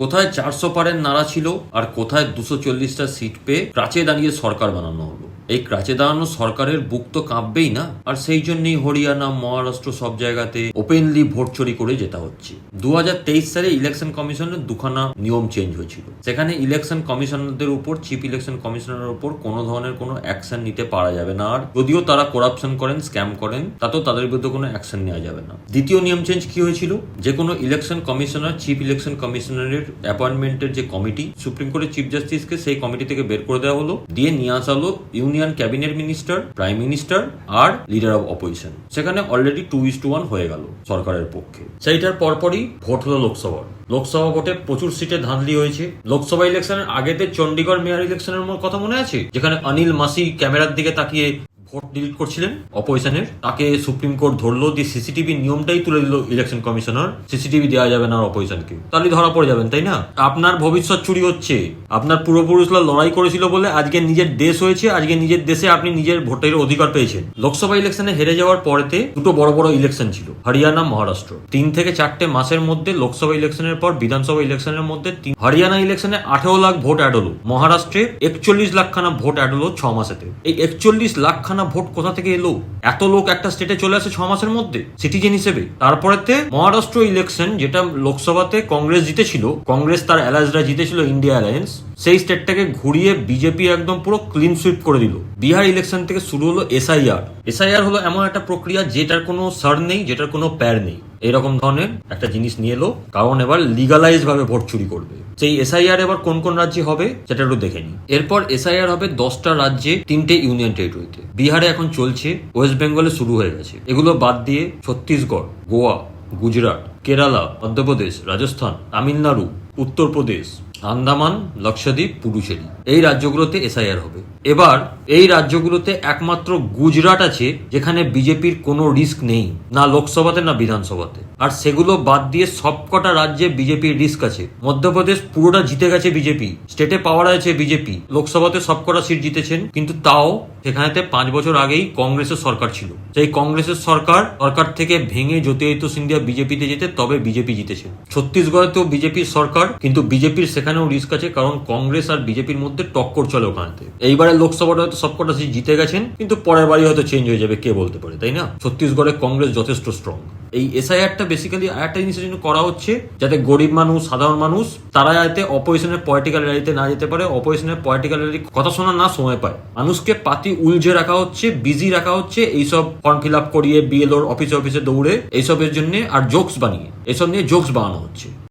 কোথায় 400 পারের নাড়া ছিল আর কোথায় 240টা সিট পেয়ে ক্রাচে দাঁড়িয়ে সরকার বানানো হলো। এই ক্রাচে দাঁড়ানো সরকারের বুক তো কাঁপবেই না। আর সেই জন্যই হরিয়ানা, মহারাষ্ট্র সব জায়গাতে ওপেনলি ভোট চুরি করে যেতে হচ্ছে। 2023 সালে ইলেকশন কমিশনের দুখানা নিয়ম চেঞ্জ হয়েছিল। সেখানে ইলেকশন কমিশনারদের উপর, চিফ ইলেকশন কমিশনারের উপর কোনো ধরনের কোনো অ্যাকশন নিতে পারা যাবে না। আর যদিও তারা করাপশন করেন, স্ক্যাম করেন, তাতেও তাদের বিরুদ্ধে কোনো অ্যাকশন নেওয়া যাবে না। দ্বিতীয় নিয়ম চেঞ্জ কি হয়েছিল, যে কোনো ইলেকশন কমিশনার, চিফ ইলেকশন কমিশনারের অ্যাপয়েন্টমেন্টের যে কমিটি, সুপ্রিম কোর্টের চিফ জাস্টিসকে সেই কমিটি থেকে বের করে দেওয়া হলো, দিয়ে নিয়ে আসা হলো union cabinet minister, prime minister আর লিডার অফ অপোজিশন। সেখানে অলরেডি 2:1 হয়ে গেল সরকারের পক্ষে। সেইটার পরপরই ভোট হলো লোকসভার। লোকসভা ভোটে প্রচুর সিটে ধাঁধলি হয়েছে। লোকসভা ইলেকশনের আগেতে চণ্ডীগড় মেয়র ইলেকশনের কথা মনে আছে, যেখানে অনিল মাসি ক্যামেরার দিকে তাকিয়ে ভোট ডিলিট করছিলেন অপোজিশনের। তাকে সুপ্রিম কোর্ট ধরলো, দিয়ে সিসিটিভি নিয়মটাই তুলে দিল ইলেকশন কমিশনার, সিসিটিভি দেওয়া যাবে না অপোজিশনকে। তাহলে ধরা পড়ে যাবেন, তাই না? আপনার ভবিষ্যৎ চুরি হচ্ছে। আপনার পূর্বপুরুষরা লড়াই করেছিল বলে আজকে নিজের দেশ হয়েছে, আজকে নিজের দেশে আপনি নিজের ভোটের অধিকার পেয়েছেন। লোকসভা ইলেকশনে হেরে যাওয়ার পরেতে দুটো বড় বড় ইলেকশন ছিল, হরিয়ানা, মহারাষ্ট্র। 3 থেকে 4টে মাসের মধ্যে লোকসভা ইলেকশনের পর বিধানসভা ইলেকশনের মধ্যে হরিয়ানা ইলেকশনে 18 লাখ ভোট অ্যাড হলো, মহারাষ্ট্রে 41 লাখ খানা ভোট অ্যাড হলো 6 মাসেতে। এই 41 লাখ খানা ভোট কোথা থেকে এলো? এত লোক একটা স্টেটে চলে আসে 6 মাসের মধ্যে সিটিজেন হিসেবে। তারপরেতে মহারাষ্ট্র ইলেকশন, যেটা লোকসভাতে কংগ্রেস জিতেছিল, কংগ্রেস তার অ্যালায়েন্সরা জিতেছিল, ইন্ডিয়া অ্যালায়েন্স, সেই স্টেটটাকে ঘুরিয়ে বিজেপি একদম পুরো ক্লিন সুইপ করে দিল। বিহার ইলেকশন থেকে শুরু হলো এসআইআর। এসআইআর হলো এমন একটা প্রক্রিয়া যেটার কোনো সার নেই, যেটার কোনো প্যার নেই, এরকম ধরনের একটা জিনিস নিয়ে এলো, কারণ এবার লিগালাইজ ভাবে ভোট চুরি করবে। সেই এসআইআর এবার কোন কোন রাজ্যে হবে সেটা একটু দেখে নি। এরপর এসআইআর হবে 10টা রাজ্যে, 3টে ইউনিয়ন টেরিটরিতে। বিহারে এখন চলছে, ওয়েস্ট বেঙ্গলে শুরু হয়ে গেছে। এগুলো বাদ দিয়ে ছত্তিশগড়, গোয়া, গুজরাট, কেরালা, মধ্যপ্রদেশ, রাজস্থান, তামিলনাড়ু, উত্তরপ্রদেশ, আন্দামান, লক্ষদ্বীপ, পুডুচেরি, এই রাজ্যগুলোতে এসআইআর হবে। এবার এই রাজ্যগুলোতে একমাত্র গুজরাট আছে যেখানে বিজেপির কোনো রিস্ক নেই, না লোকসভাতে না বিধানসভাতে। আর সেগুলো বাদ দিয়ে সবকটা রাজ্যে বিজেপির রিস্ক আছে। মধ্যপ্রদেশ পুরোটা জিতে গেছে বিজেপি, স্টেটে পাওয়ার আছে বিজেপি, লোকসভাতে সবকটা সিট জিতেছেন, কিন্তু তাও সেখানেতে 5 বছর আগেই কংগ্রেসের সরকার ছিল। সেই কংগ্রেসের সরকার থেকে ভেঙে জ্যোতিরাদিত্য সিন্ধিয়া বিজেপিতে যেতে, তবে বিজেপি জিতেছে। ছত্তিশগড়েতেও বিজেপির সরকার, কিন্তু বিজেপির সেখানেও রিস্ক আছে, কারণ কংগ্রেস আর বিজেপির মধ্যে টক্কর চলে ওখানেতে। এইবারে লোকসভাটা হয়তো সবকটা সিট জিতে গেছেন, কিন্তু পরের বাড়ি হয়তো চেঞ্জ হয়ে যাবে, কে বলতে পারে, তাই না? ছত্তিশগড়ে কংগ্রেস যথেষ্ট স্ট্রং। এই এসআইআরটা বেসিক্যালি আরেকটা জিনিসের জন্য করা হচ্ছে, যাতে গরিব মানুষ, সাধারণ মানুষ, তারা যাতে অপোজিশনের পলিটিক্যাল র্যালিতে না যেতে পারে, অপোজিশনের পলিটিক্যাল র্যালি কথা শোনার না সময় পায়। মানুষকে পাতি উলঝে রাখা হচ্ছে, বিজি রাখা হচ্ছে, এইসব ফর্ম ফিল আপ করিয়ে বিএলওর অফিসে দৌড়ে এইসবের জন্য, আর জোকস বানিয়ে, এসব নিয়ে জোকস বানানো হচ্ছে।